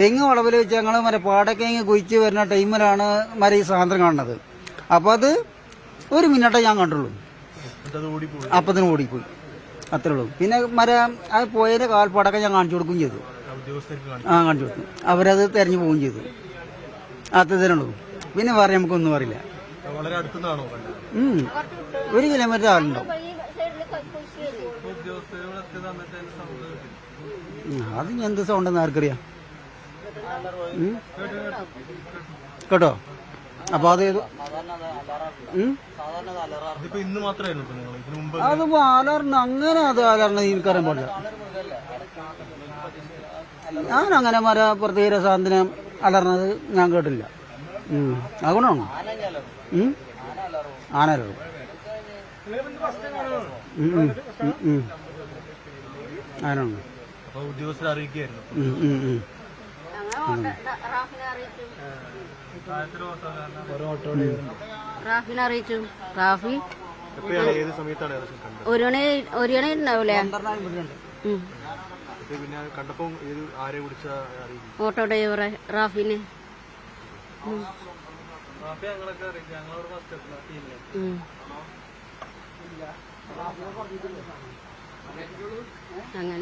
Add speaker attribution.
Speaker 1: തെങ്ങ് വളവിൽ വെച്ച് ഞങ്ങൾ പാടക്കേങ്ങ് കുഴിച്ച് വരുന്ന ടൈമിലാണ് ഈ സാധനം കാണുന്നത്. അപ്പോൾ അത് 1 മിനിറ്റേ ഞാൻ കണ്ടുള്ളൂ, അപ്പത്തിന് ഓടിപ്പോയി, അത്രേ ഉള്ളൂ. പിന്നെ അത് പോയതിന്റെ കാൽപ്പാടൊക്കെ ഞാൻ കാണിച്ചു കൊടുക്കുകയും ചെയ്തു. കാണിച്ചു കൊടുത്തു. അവരത് തെരഞ്ഞു പോവുകയും ചെയ്തു. അത്രേ ഉള്ളൂ. പിന്നെ പറയാൻ നമുക്കൊന്നും അറിയില്ല. 1 കിലോമീറ്റർ ആളുണ്ടാവും. അത് എന്ത് സൗണ്ടെന്ന് ആർക്കറിയാം കേട്ടോ. അപ്പൊ അത് അതിപ്പോ അലർന്ന് അങ്ങനെ അത് അലർന്ന് എനിക്കറിയാൻ പാടില്ല. ഞാനങ്ങനെ പ്രത്യേക സാധനം അലർന്നത് ഞാൻ കേട്ടില്ല. അതുകൊണ്ടാണ് ആനലറും. ആനാണ്
Speaker 2: ഉദ്യോഗസ്ഥരെ അറിയിക്കുകയായിരുന്നു.
Speaker 3: റാഫിനെ അറിയിച്ചു. റാഫി 1 മണി ഉണ്ടാവൂലേ? ഓട്ടോ ഡ്രൈവറെ റാഫിനെ. അങ്ങനെ